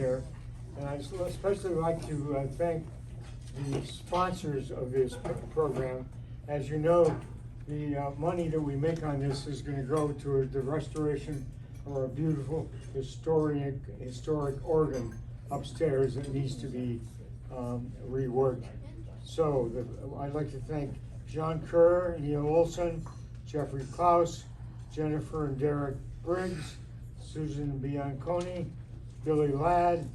here. And I'd especially like to thank the sponsors of this program. As you know, the money that we make on this is going to go to the restoration of a beautiful historic organ upstairs that needs to be reworked. So I'd like to thank John Kerr, Neil Olsen, Jeffrey Klaus, Jennifer and Derek Briggs, Susan Bianconi, Billy Ladd,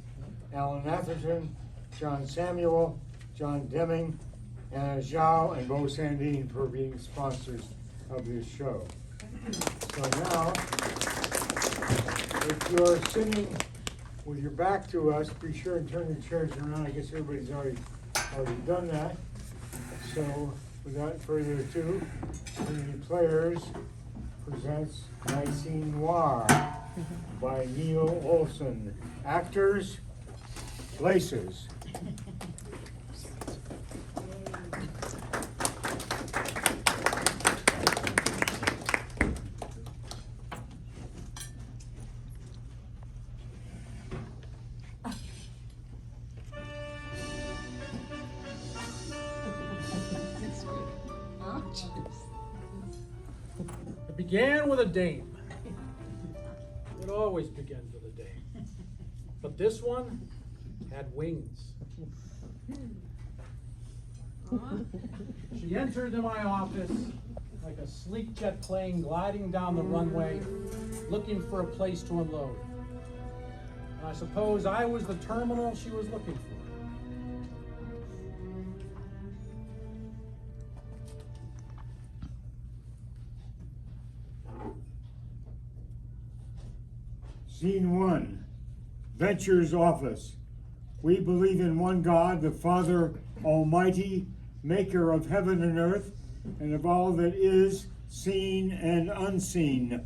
Alan Atherton, John Samuel, John Deming, Anna Zhao, and Bo Sandine for being sponsors of this show. So now, if you're sitting with your back to us, be sure and turn the chairs around. I guess everybody's already done that. So without further ado, Trinity Players presents Nicene Noir by Neil Olsen. Actors, places. It began with a dame. It always begins with a dame. But this one had wings. She entered into my office like a sleek jet plane gliding down the runway, looking for a place to unload. And I suppose I was the terminal she was looking for. Scene 1, Venture's office. We believe in one God, the Father Almighty, maker of heaven and earth, and of all that is seen and unseen.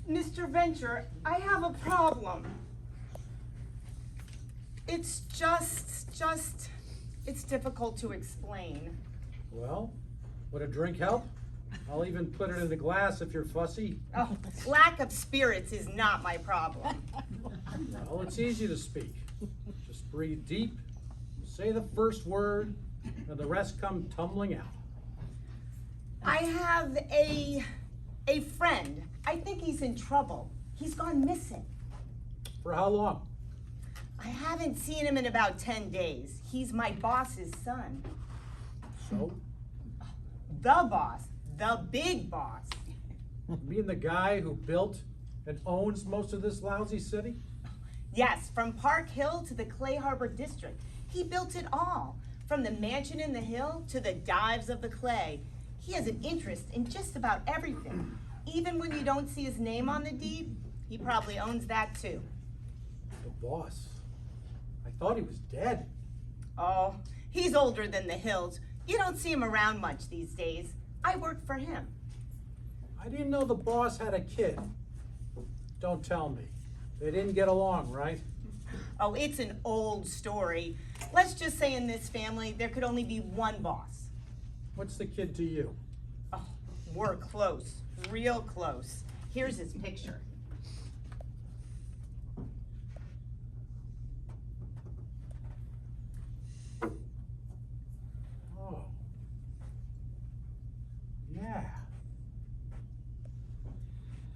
Mr. Venture, I have a problem. It's it's difficult to explain. Well, would a drink help? I'll even put it in a glass if you're fussy. Oh, lack of spirits is not my problem. Well, it's easy to speak. Just breathe deep, say the first word, and the rest come tumbling out. I have a friend. I think he's in trouble. He's gone missing. For how long? I haven't seen him in about 10 days. He's my boss's son. So? The boss. The big boss. You mean the guy who built and owns most of this lousy city? Yes, from Park Hill to the Clay Harbor District. He built it all. From the mansion in the hill to the dives of the clay. He has an interest in just about everything. Even when you don't see his name on the deed, he probably owns that too. The boss? I thought he was dead. Oh, he's older than the hills. You don't see him around much these days. I work for him. I didn't know the boss had a kid. Don't tell me. They didn't get along, right? Oh, it's an old story. Let's just say in this family, there could only be one boss. What's the kid to you? Oh, we're close, real close. Here's his picture. Oh. Yeah.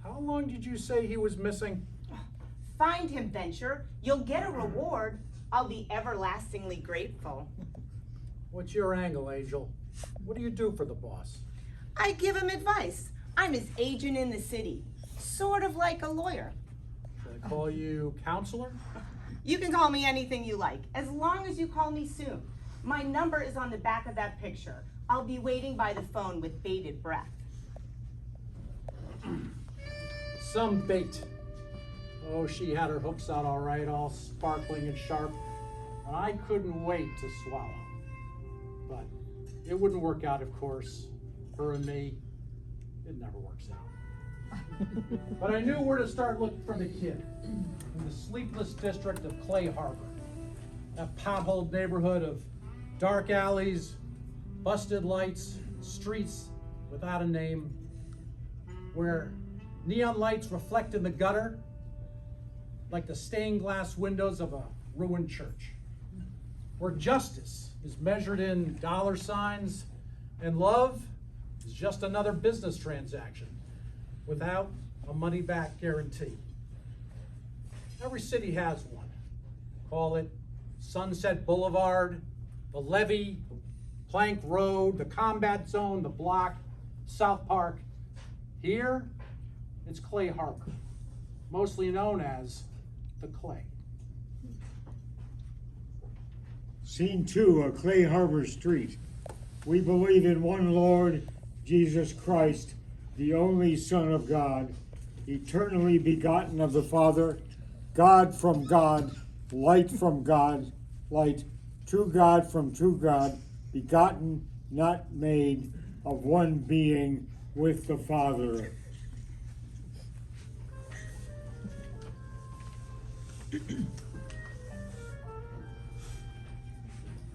How long did you say he was missing? Find him, Venture. You'll get a reward. I'll be everlastingly grateful. What's your angle, Angel? What do you do for the boss? I give him advice. I'm his agent in the city, sort of like a lawyer. Should I call you counselor? You can call me anything you like, as long as you call me soon. My number is on the back of that picture. I'll be waiting by the phone with bated breath. Some bait. Oh, she had her hooks out all right, all sparkling and sharp. And I couldn't wait to swallow. But it wouldn't work out, of course. Her and me, it never works out. But I knew where to start looking for the kid. In the sleepless district of Clay Harbor. That potholed neighborhood of dark alleys, busted lights, streets without a name, where neon lights reflect in the gutter like the stained glass windows of a ruined church, where justice is measured in dollar signs and love is just another business transaction without a money-back guarantee. Every city has one. Call it Sunset Boulevard, the Levee, Plank Road, the Combat Zone, the Block, South Park. Here, it's Clay Harbor, mostly known as the Clay. Scene 2 of Clay Harbor Street. We believe in one Lord, Jesus Christ, the only Son of God, eternally begotten of the Father, God from God, light from God, light, true God from true God, begotten, not made, of one being with the Father.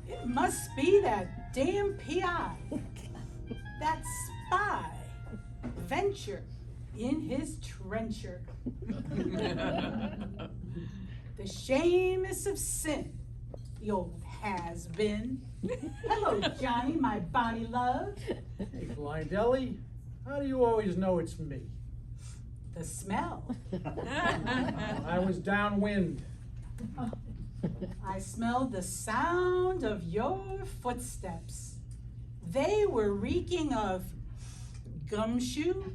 It must be that damn PI, that spy, venture in his trencher. The shamus of sin, the old has-been. Hello, Johnny, my bonny love. Hey, Blind Ellie, how do you always know it's me? The smell. I was downwind. I smelled the sound of your footsteps. They were reeking of gumshoe,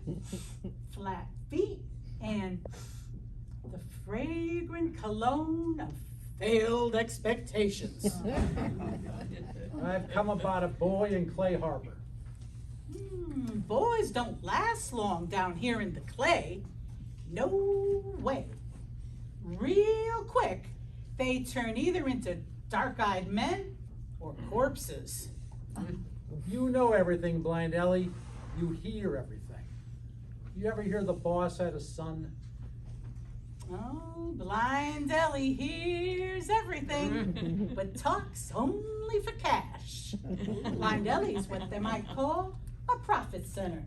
flat feet, and the fragrant cologne of failed expectations. I've come about a boy in Clay Harbor. Boys don't last long down here in the clay. No way. Real quick, they turn either into dark-eyed men or corpses. You know everything, Blind Ellie. You hear everything. You ever hear the boss had a son? Oh, Blind Ellie hears everything, but talks only for cash. Blind Ellie's what they might call a profit center.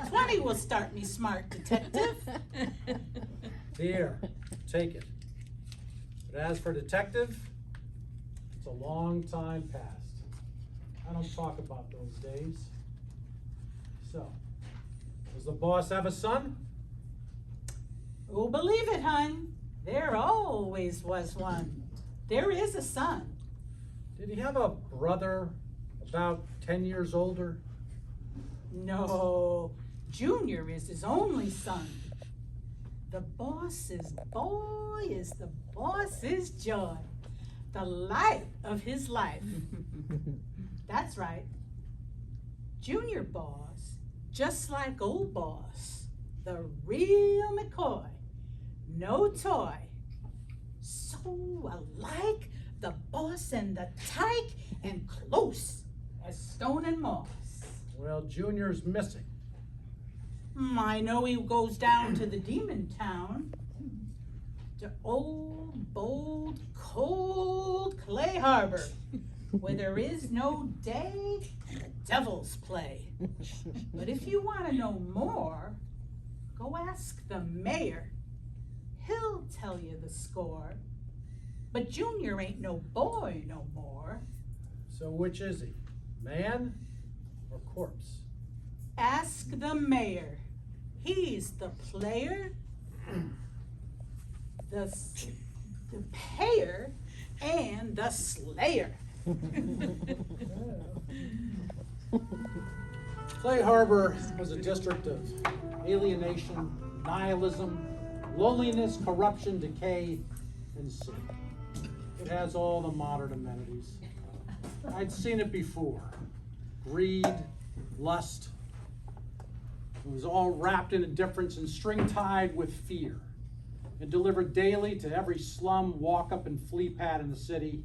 20 will start me smart, detective. Here, take it. But as for detective, it's a long time past. I don't talk about those days. So, does the boss have a son? Oh, believe it, hun. There always was one. There is a son. Did he have a brother about 10 years older? No, Junior is his only son. The boss's boy is the boss's joy, the light of his life. That's right. Junior boss, just like old boss, the real McCoy, no toy. So alike, the boss and the tyke, and close as stone and moss. Well, Junior's missing. I know he goes down to the demon town, to old, bold, cold Clay Harbor, where there is no day and the devil's play. But if you want to know more, go ask the mayor. He'll tell you the score. But Junior ain't no boy no more. So which is he? Man or corpse? Ask the mayor. He's the player, the payer, and the slayer. Clay Harbor was a district of alienation, nihilism, loneliness, corruption, decay, and sin. It has all the modern amenities. I'd seen it before. Greed, lust. It was all wrapped in indifference and string-tied with fear, and delivered daily to every slum, walk-up, and flea pad in the city,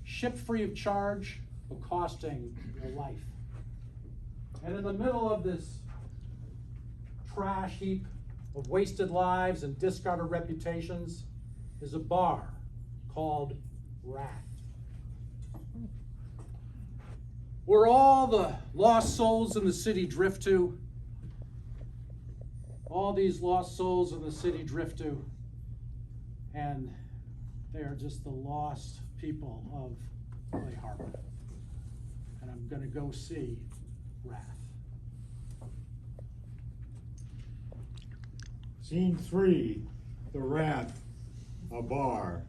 shipped free of charge, but costing your life. And in the middle of this trash heap of wasted lives and discarded reputations is a bar called Rat, where all the lost souls in the city drift to. All these lost souls in the city drift to And they are just the lost people of Clay Harbor. And I'm gonna go see Wrath. Scene 3, the Wrath, a bar.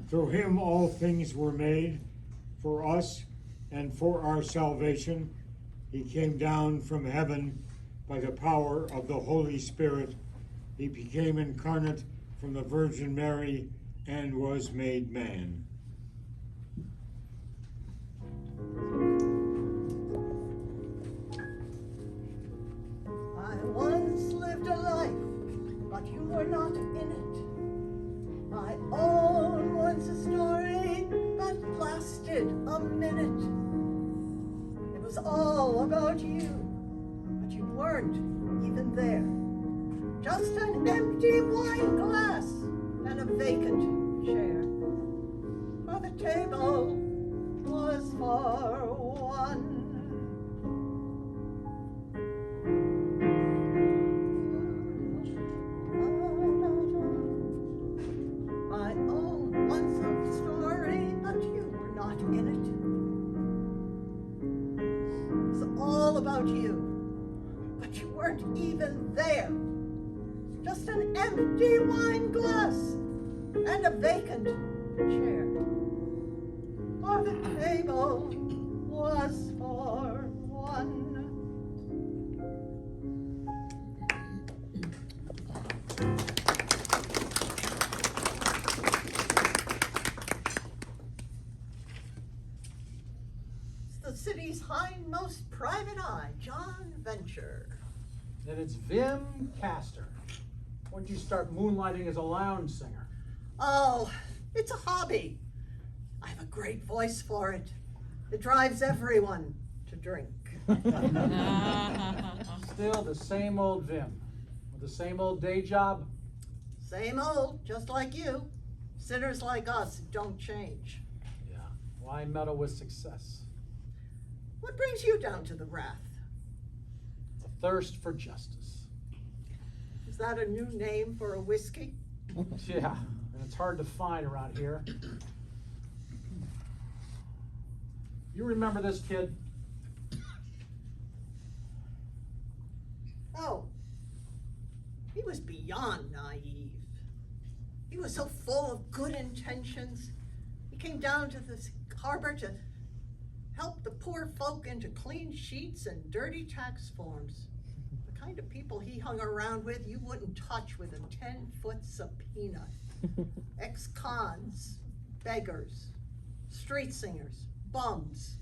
Through him all things were made, for us and for our salvation. He came down from heaven by the power of the Holy Spirit. He became incarnate from the Virgin Mary and was made man. I once lived a life, but you were not in it. My own once a story, but lasted a minute. It was all about you, but you weren't even there. Just an empty wine glass and a vacant chair. For the table was for one. I own once a story, but you were not in it. It's all about you, but you weren't even there. Just an empty wine glass and a vacant chair. For the table was for one. It's the city's hindmost private eye, John Venture. And it's Vim Castor. When'd you start moonlighting as a lounge singer? Oh, it's a hobby. I have a great voice for it. It drives everyone to drink. Still the same old Vim, with the same old day job? Same old, just like you. Sinners like us don't change. Yeah. Why meddle with success? What brings you down to the Wrath? The thirst for justice. Is that a new name for a whiskey? Yeah, and it's hard to find around here. You remember this kid? Oh, he was beyond naive. He was so full of good intentions. He came down to this harbor to help the poor folk into clean sheets and dirty tax forms. The kind of people he hung around with you wouldn't touch with a 10-foot subpoena. Ex-cons, beggars, street singers, bums,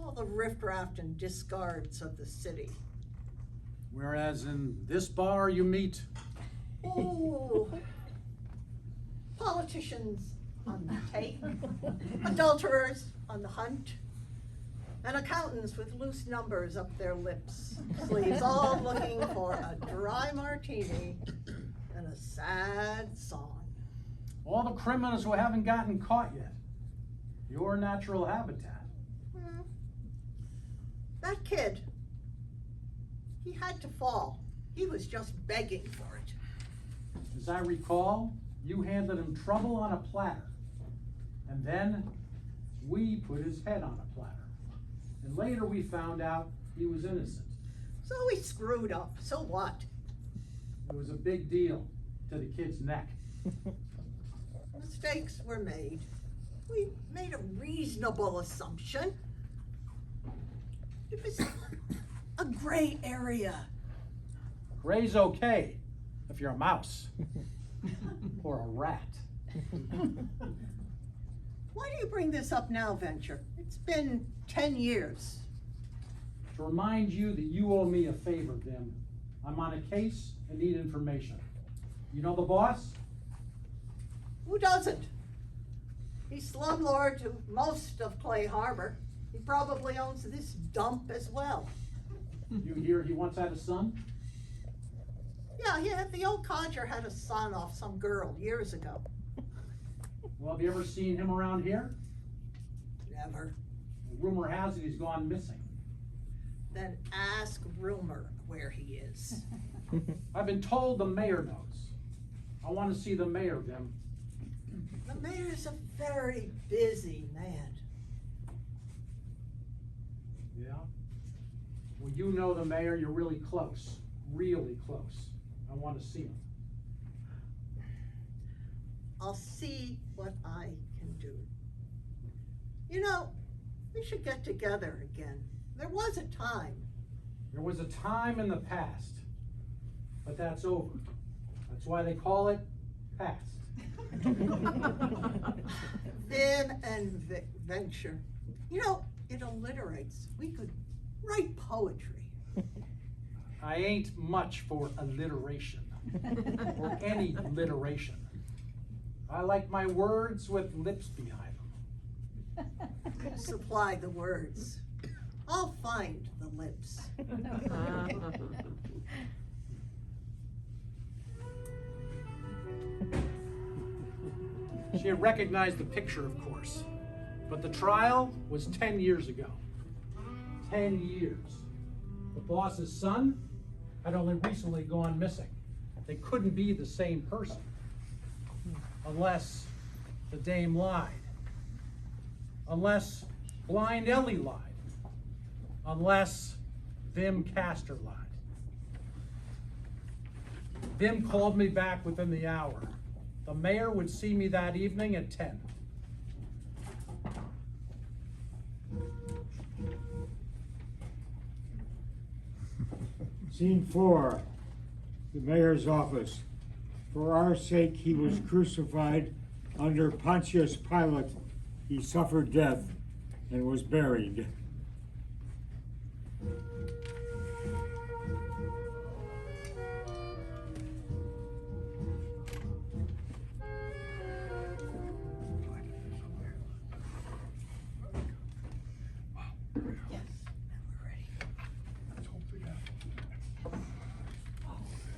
all the riffraff and discards of the city. Whereas in this bar you meet Oh, politicians on the take, adulterers on the hunt, and accountants with loose numbers up their lips, sleeves all looking for a dry martini and a sad song. all the criminals who haven't gotten caught yet. Your natural habitat. That kid, he had to fall. He was just begging for it. As I recall, you handed him trouble on a platter. And then we put his head on a platter. And later we found out he was innocent. So he screwed up. So what? It was a big deal to the kid's neck. Mistakes were made. We made a reasonable assumption. It was a gray area. Gray's okay if you're a mouse or a rat. Why do you bring this up now, Venture? It's been 10 years. To remind you that you owe me a favor, Vim. I'm on a case and need information. You know the boss? Who doesn't? He's slumlord to most of Clay Harbor. He probably owns this dump as well. You hear he once had a son? Yeah, the old codger had a son off some girl years ago. Well, have you ever seen him around here? Never. Rumor has it he's gone missing. Then ask Rumor where he is. I've been told the mayor knows. I want to see the mayor, Vim. The mayor's a very busy man. Yeah? Well, you know the mayor, you're really close, really close. I want to see him. I'll see what I can do. You know, we should get together again. There was a time. There was a time in the past, but that's over. That's why they call it past. Vim and venture. You know, it alliterates. We could write poetry. I ain't much for alliteration, or any alliteration. I like my words with lips behind them. You supply the words. I'll find the lips. She had recognized the picture, of course, but the trial was 10 years ago. 10 years. The boss's son had only recently gone missing. They couldn't be the same person, unless the dame lied, unless blind Ellie lied, unless Vim Castor lied. Vim called me back within the hour. The mayor would see me that evening at 10. Scene 4, the mayor's office. For our sake he was crucified. Under Pontius Pilate he suffered death and was buried.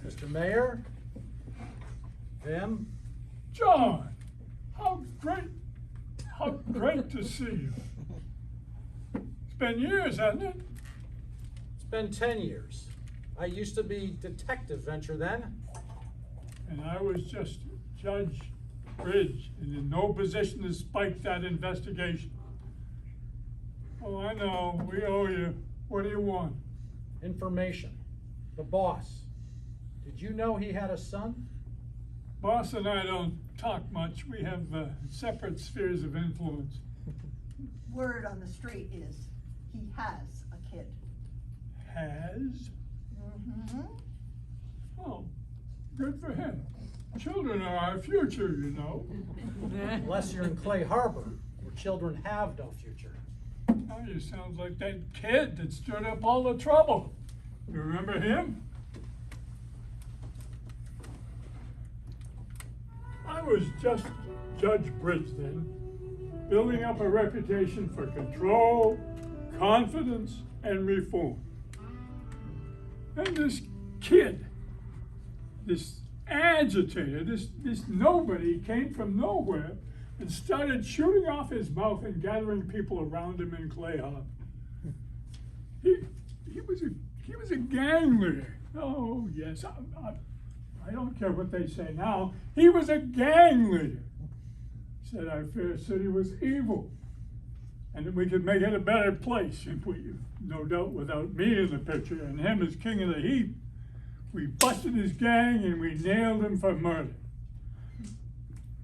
Mr. Mayor, Vim, John, how great to see you. It's been years, hasn't it? it's been 10 years. I used to be Detective Venture then. And I was just Judge Bridge and in no position to spike that investigation. Oh, I know, we owe you. What do you want? Information. The boss. Did you know he had a son? Boss and I don't talk much. We have separate spheres of influence. Word on the street is he has a kid. Has? Mm-hmm. Oh, good for him. Children are our future, you know. Unless you're in Clay Harbor, where children have no future. Now you sound like that kid that stirred up all the trouble. You remember him? I was just Judge Bridge then, building up a reputation for control, confidence, and reform. And this kid, this agitator, this nobody came from nowhere and started shooting off his mouth and gathering people around him in Clay Harbor. He was a gang leader. Oh yes, I don't care what they say now. He was a gang leader. Said our fair city was evil, and that we could make it a better place if we, no doubt, without me in the picture and him as king of the heap. We busted his gang and we nailed him for murder.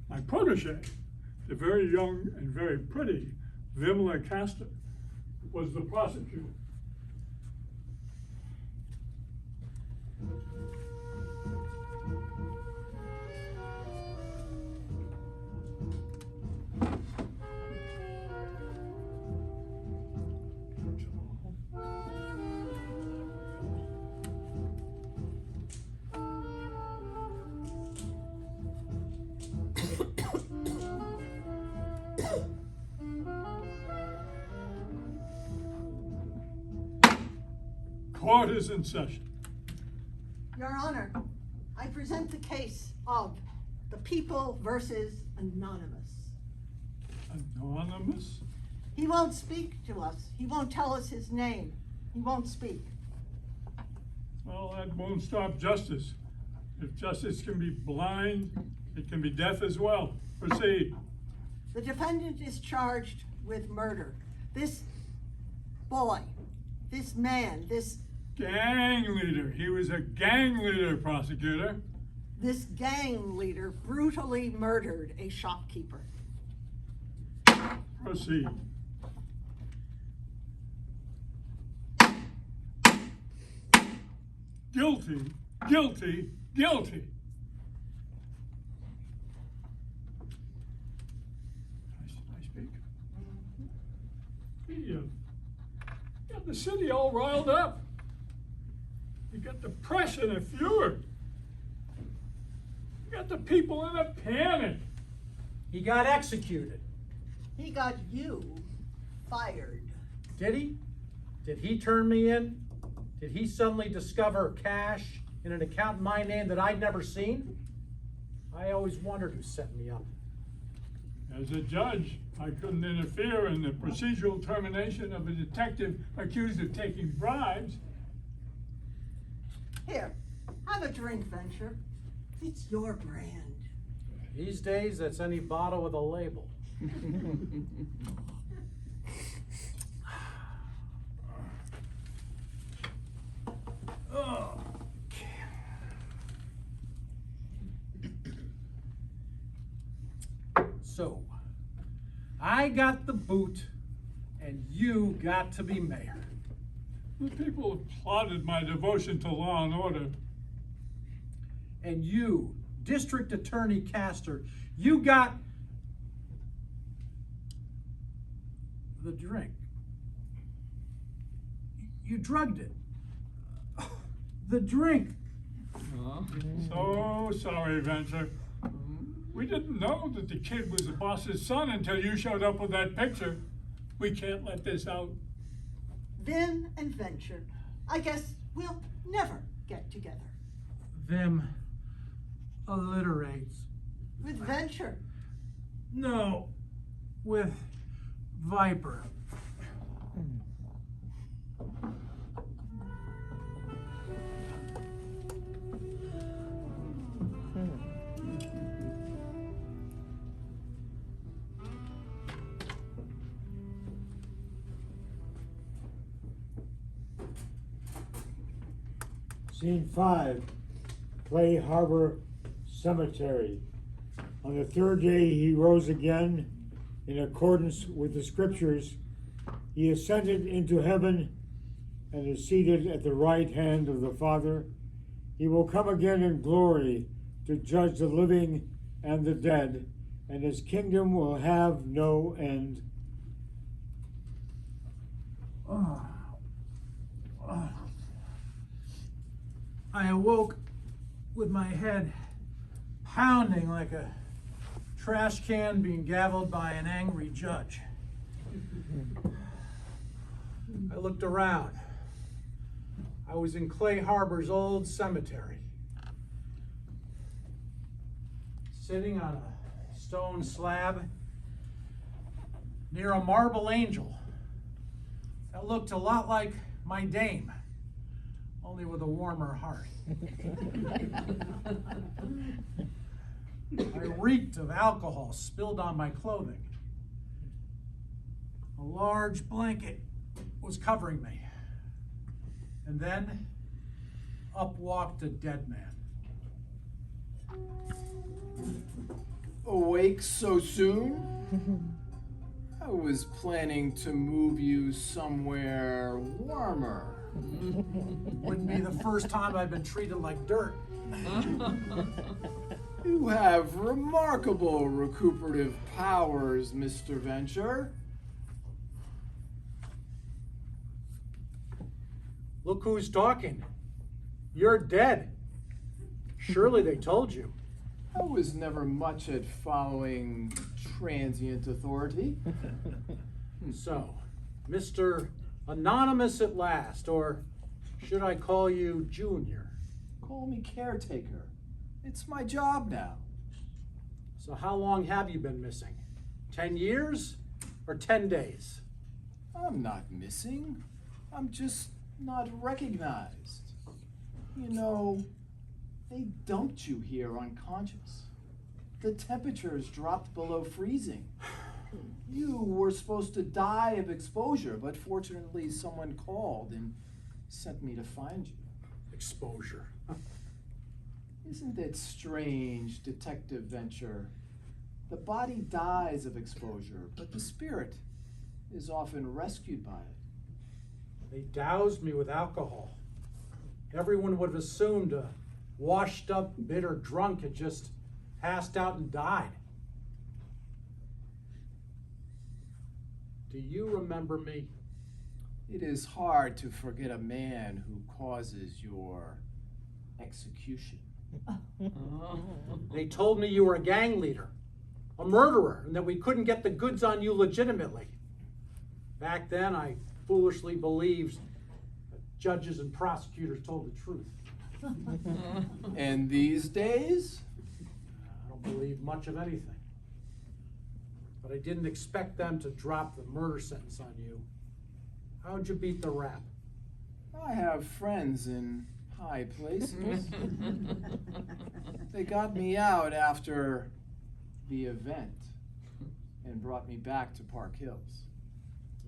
My protege, the very young and very pretty Vimla Castor, was the prosecutor. Court is in session. Your Honor, I present the case of the People versus Anonymous. Anonymous? He won't speak to us. He won't tell us his name. He won't speak. Well, that won't stop justice. If justice can be blind, It can be death as well. Proceed. The defendant is charged with murder. This boy, this man, this Gang leader. He was a gang leader, prosecutor. gang leader brutally murdered a shopkeeper. Proceed. Guilty, guilty, guilty. I speak. You got the city all riled up. You got the press in a fury. You got the people in a panic. He got executed. He got you fired. Did he? Did he turn me in? Did he suddenly discover cash in an account in my name that I'd never seen? I always wondered who set me up. As a judge, I couldn't interfere in the procedural termination of a detective accused of taking bribes. Here, have a drink, Venture. It's your brand. These days, that's any bottle with a label. So, I got the boot, and you got to be mayor. The people applauded my devotion to law and order. And you, District Attorney Castor, you got the drink. You drugged it. The drink. So sorry, Venture. We didn't know that the kid was the boss's son until you showed up with that picture. We can't let this out. Vim and Venture. I guess we'll never get together. Them alliterates. With Venture. No, with Viper. Scene 5, Clay Harbor Cemetery. On the third day he rose again, in accordance with the scriptures. He ascended into heaven and is seated at the right hand of the Father. He will come again in glory to judge the living and the dead, and his kingdom will have no end. I awoke with my head pounding like a trash can being gavelled by an angry judge. I looked around. I was in Clay Harbor's old cemetery, sitting on a stone slab near a marble angel that looked a lot like my dame, only with a warmer heart. I reeked of alcohol spilled on my clothing. A large blanket was covering me. And then up walked a dead man. Awake so soon? I was planning to move you somewhere warmer. Wouldn't be the first time I've been treated like dirt. You have remarkable recuperative powers, Mr. Venture. Look who's talking. You're dead. Surely they told you. I was never much at following transient authority. So, Mr. Anonymous at last, or should I call you Junior? Call me caretaker. It's my job now. So how long have you been missing? 10 years or 10 days? I'm not missing. I'm just not recognized. You know, they dumped you here unconscious. the temperatures dropped below freezing. You were supposed to die of exposure, but fortunately someone called and sent me to find you. Exposure. Isn't it strange, Detective Venture? The body dies of exposure, but the spirit is often rescued by it. They doused me with alcohol. Everyone would have assumed a washed up, bitter drunk had just passed out and died. Do you remember me? It is hard to forget a man who causes your execution. They told me you were a gang leader, a murderer, and that we couldn't get the goods on you legitimately. Back then, I foolishly believed that judges and prosecutors told the truth. And these days? I don't believe much of anything. But I didn't expect them to drop the murder sentence on you. How'd you beat the rap? I have friends in high places. They got me out after the event and brought me back to Park Hills.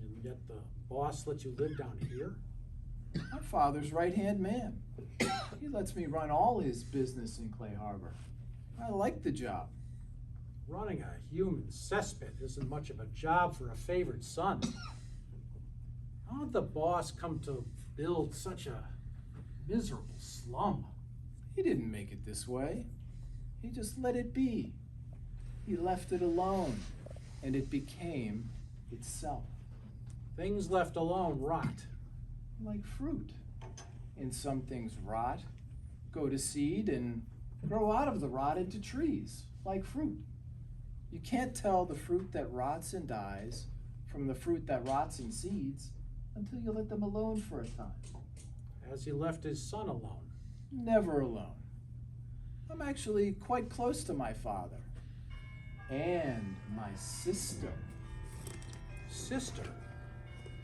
And yet the boss let you live down here? My father's right-hand man. He lets me run all his business in Clay Harbor. I like the job. Running a human cesspit isn't much of a job for a favored son. How did the boss come to build such a miserable slum? He didn't make it this way. He just let it be. He left it alone, and it became itself. Things left alone rot. Like fruit. And some things rot, go to seed, and grow out of the rot into trees, like fruit. You can't tell the fruit that rots and dies from the fruit that rots and seeds until you let them alone for a time. As he left his son alone. Never alone. I'm actually quite close to my father. And my sister. Sister?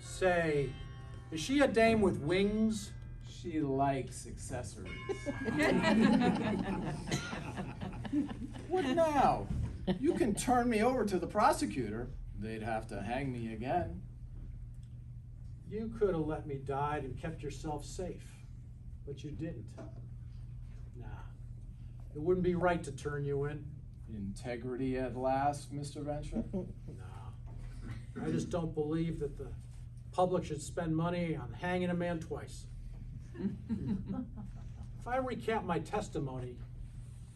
Say, is she a dame with wings? She likes accessories. What now? You can turn me over to the prosecutor. They'd have to hang me again. You could have let me die and kept yourself safe, but you didn't. Nah, it wouldn't be right to turn you in. Integrity at last, Mr. Venture? No, I just don't believe that the public should spend money on hanging a man twice. If I recant my testimony,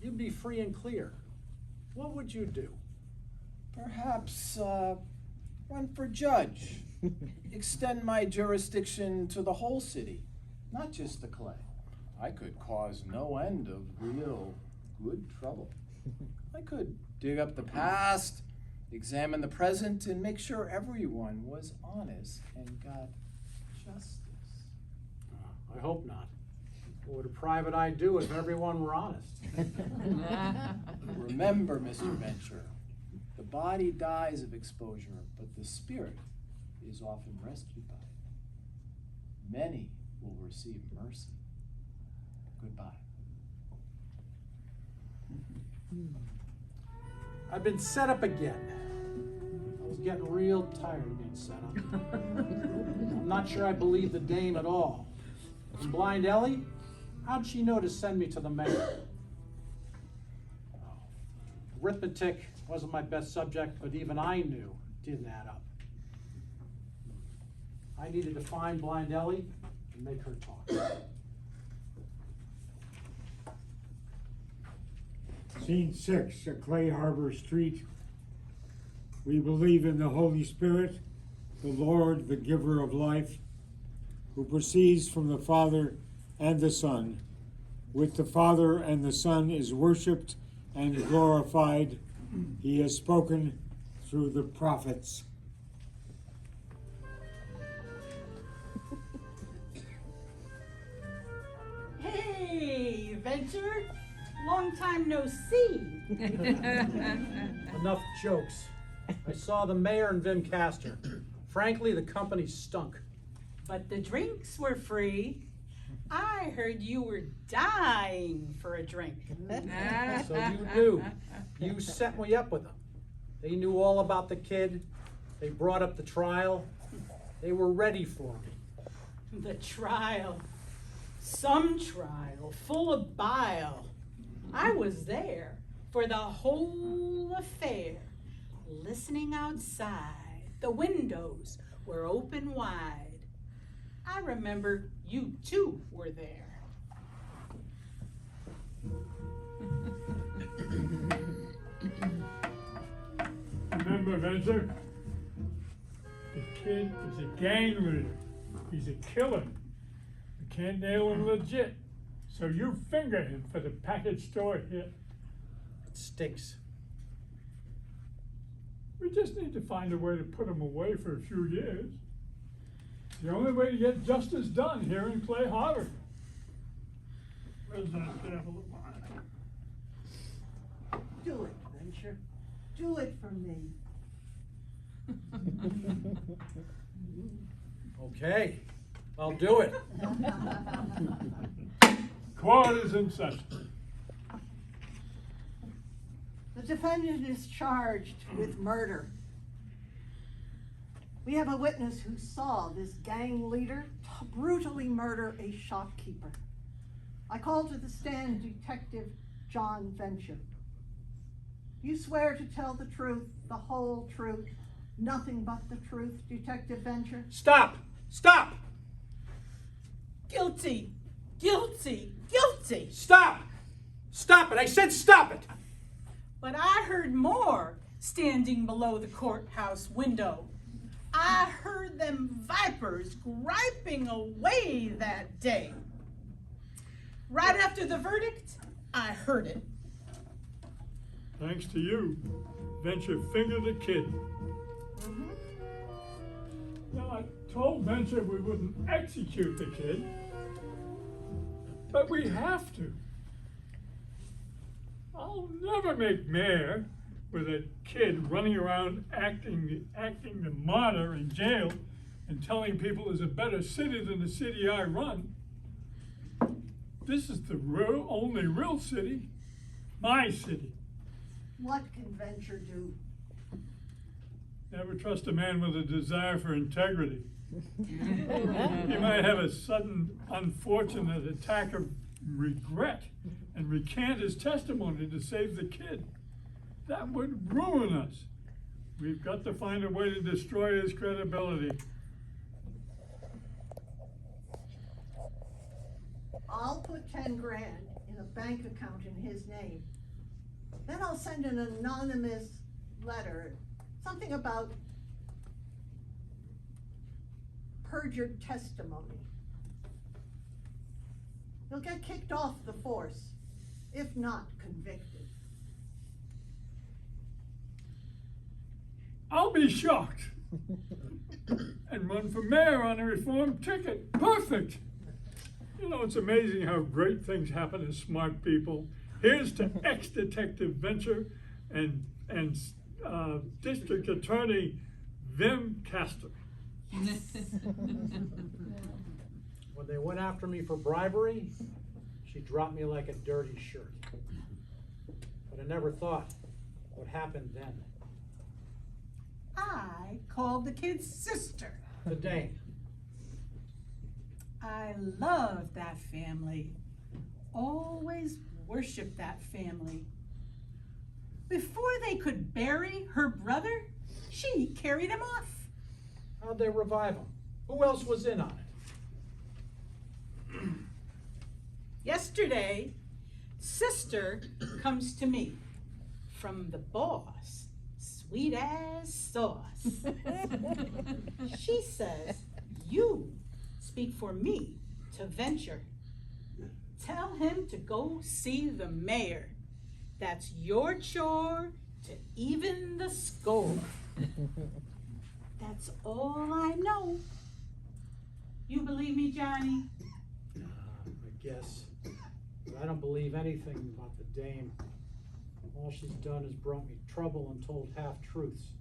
you'd be free and clear. What would you do? Perhaps run for judge. Extend my jurisdiction to the whole city, not just the Clay. I could cause no end of real good trouble. I could dig up the past, examine the present, and make sure everyone was honest and got justice. I hope not. What would a private eye do if everyone were honest? Remember, Mr. Venture, the body dies of exposure, but the spirit is often rescued by it. Many will receive mercy. Goodbye. I've been set up again. I was getting real tired of being set up. I'm not sure I believe the dame at all. And Blind Ellie? How'd she know to send me to the mayor? Arithmetic wasn't my best subject, but even I knew it didn't add up. I needed to find Blind Ellie and make her talk. Scene 6, at Clay Harbor Street. We believe in the Holy Spirit, the Lord, the giver of life, who proceeds from the Father and the Son. With the Father and the Son is worshipped and glorified. He has spoken through the prophets. Hey, Venture. Long time no see. Enough jokes. I saw the mayor and Vim Castor. Frankly, the company stunk. But the drinks were free. I heard you were dying for a drink. So you knew. You set me up with them. They knew all about the kid. They brought up the trial. They were ready for me. The trial. Some trial, full of bile. I was there for the whole affair, listening outside. The windows were open wide. I remember you too were there. Remember, Venture? The kid is a gang leader. He's a killer. You can't nail him legit. So you finger him for the package store hit. It stinks. We just need to find a way to put him away for a few years. It's the only way to get justice done here in Clay Harbor. Where's that devil of mine? Do it, Venture. Do it for me. Okay, I'll do it. Court is in session. The defendant is charged with murder. We have a witness who saw this gang leader brutally murder a shopkeeper. I call to the stand Detective John Venture. You swear to tell the truth, the whole truth, nothing but the truth, Detective Venture? Stop! Stop! Guilty, guilty, guilty. Stop! Stop it! I said stop it! But I heard more standing below the courthouse window. I heard them vipers griping away that day. Right after the verdict, I heard it. Thanks to you, Venture fingered the kid. Now, I told Venture we wouldn't execute the kid, but we have to. I'll never make mayor with a kid running around acting the martyr in jail and telling people it's a better city than the city I run. This is the only real city, my city. What can Venture do? Never trust a man with a desire for integrity. He might have a sudden, unfortunate attack of regret and recant his testimony to save the kid. That would ruin us. We've got to find a way to destroy his credibility. I'll put 10 grand in a bank account in his name. Then I'll send an anonymous letter, something about perjured testimony. He'll get kicked off the force, if not convicted. I'll be shocked and run for mayor on a reform ticket. Perfect. You know, it's amazing how great things happen to smart people. Here's to ex-detective Venture and District Attorney Vim Castor. When they went after me for bribery, she dropped me like a dirty shirt. But I never thought what happened then. I called the kid's sister. The Dane. I love that family. Always worshiped that family. Before they could bury her brother, she carried him off. How'd they revive him? Who else was in on it? Yesterday, sister comes to me from the boss, sweet as sauce. She says, you speak for me to Venture. Tell him to go see the mayor. That's your chore to even the score. That's all I know. You believe me, Johnny? I guess. But I don't believe anything about the dame. All she's done is brought me trouble and told half-truths.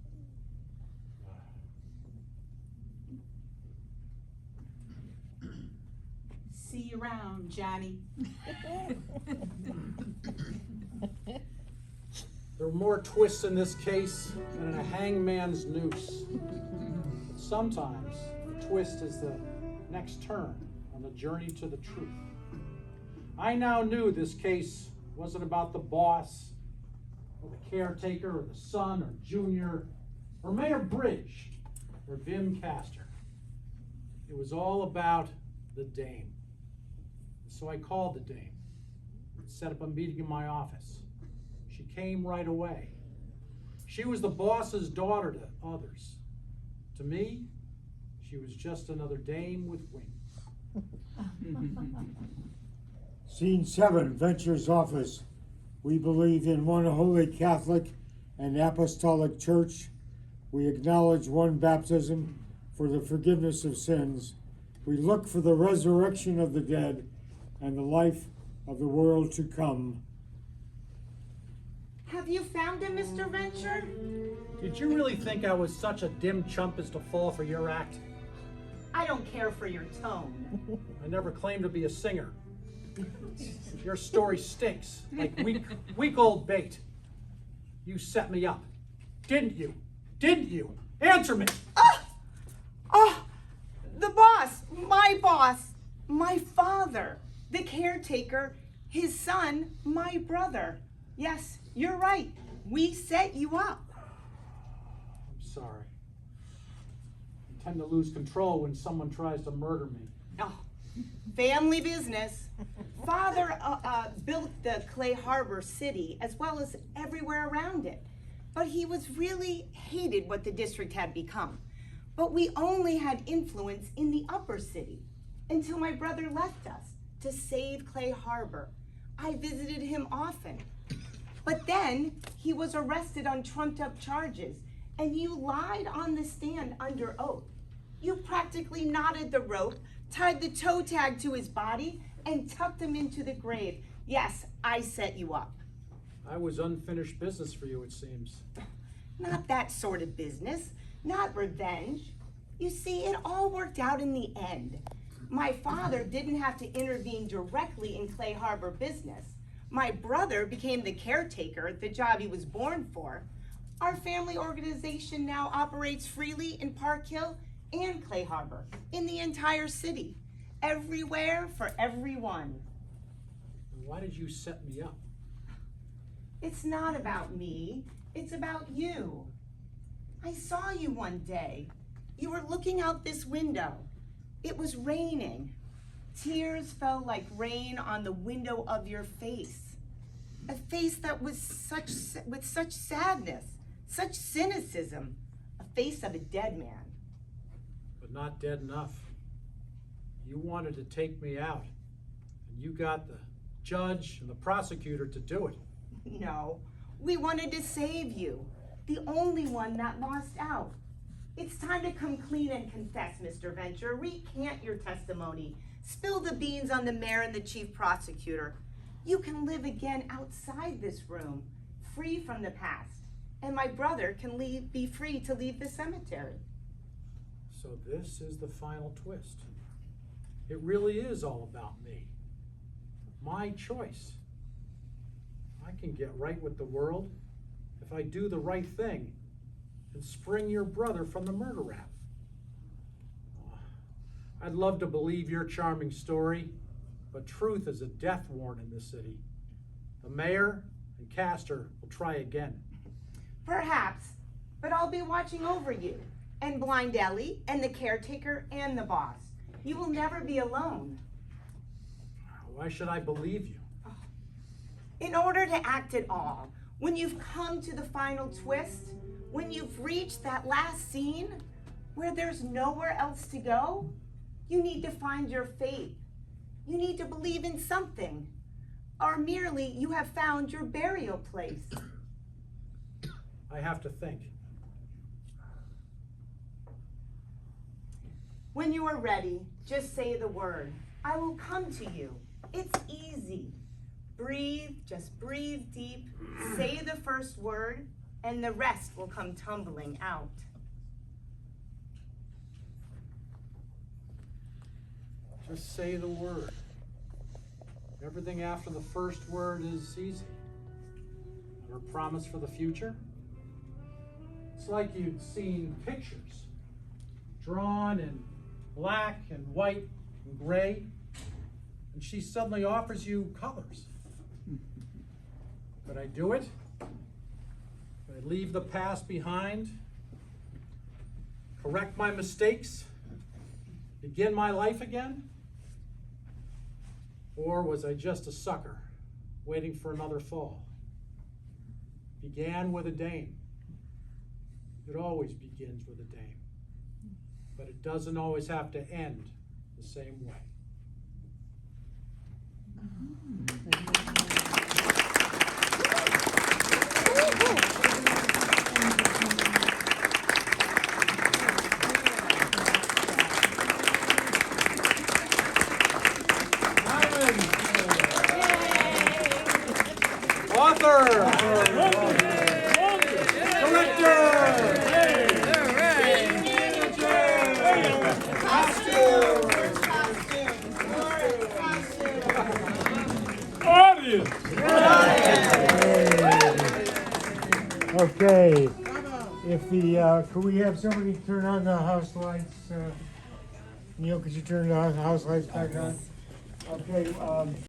See you around, Johnny. There were more twists in this case than in a hangman's noose. Sometimes the twist is the next turn on the journey to the truth. I now knew this case wasn't about the boss, or the caretaker, or the son, or Junior, or Mayor Bridge, or Vim Castor. It was all about the dame. So I called the dame, set up a meeting in my office. She came right away. She was the boss's daughter to others. To me, she was just another dame with wings. Scene 7, Venture's office. We believe in one holy Catholic and Apostolic Church. We acknowledge one baptism for the forgiveness of sins. We look for the resurrection of the dead and the life of the world to come. Have you found him, Mr. Venture? Did you really think I was such a dim chump as to fall for your act? I don't care for your tone. I never claimed to be a singer. Your story stinks, like weak old bait. You set me up, didn't you? Didn't you? Answer me! The boss, my father, the caretaker, his son, my brother. Yes, you're right. We set you up. I'm sorry. I tend to lose control when someone tries to murder me. Oh, family business. Father built the Clay Harbor city as well as everywhere around it. But he was really hated what the district had become. But we only had influence in the upper city until my brother left us to save Clay Harbor. I visited him often. But then he was arrested on trumped up charges, and you lied on the stand under oath. You practically knotted the rope, tied the toe tag to his body, and tucked him into the grave. Yes, I set you up. I was unfinished business for you, it seems. Not that sort of business, not revenge. You see, it all worked out in the end. My father didn't have to intervene directly in Clay Harbor business. My brother became the caretaker, the job he was born for. Our family organization now operates freely in Park Hill and Clay Harbor, in the entire city. Everywhere for everyone. Why did you set me up? It's not about me, it's about you. I saw you one day. You were looking out this window. It was raining. Tears fell like rain on the window of your face. A face that was with such sadness, such cynicism. A face of a dead man. But not dead enough. You wanted to take me out, and you got the judge and the prosecutor to do it. No, we wanted to save you, the only one that lost out. It's time to come clean and confess, Mr. Venture. Recant your testimony. Spill the beans on the mayor and the chief prosecutor. You can live again outside this room, free from the past. And my brother can be free to leave the cemetery. So this is the final twist. It really is all about me. My choice. I can get right with the world if I do the right thing and spring your brother from the murder rap. I'd love to believe your charming story, but truth is a death warrant in this city. The mayor and Castor will try again. Perhaps, but I'll be watching over you, and Blind Ellie, and the caretaker, and the boss. You will never be alone. Why should I believe you? In order to act at all, when you've come to the final twist, when you've reached that last scene where there's nowhere else to go, you need to find your faith. You need to believe in something, or merely you have found your burial place. I have to think. When you are ready, just say the word. I will come to you. It's easy. Breathe, just breathe deep, say the first word, and the rest will come tumbling out. Just say the word. Everything after the first word is easy. her promise for the future. It's like you'd seen pictures drawn in black and white and gray, and she suddenly offers you colors. Could I do it? Could I leave the past behind? Correct my mistakes? Begin my life again? Or was I just a sucker waiting for another fall? Began with a dame. It always begins with a dame. But it doesn't always have to end the same way. Author, director, Audience! Okay, if the, could we have somebody turn on the house lights? Neil, could you turn the house lights back on? Okay,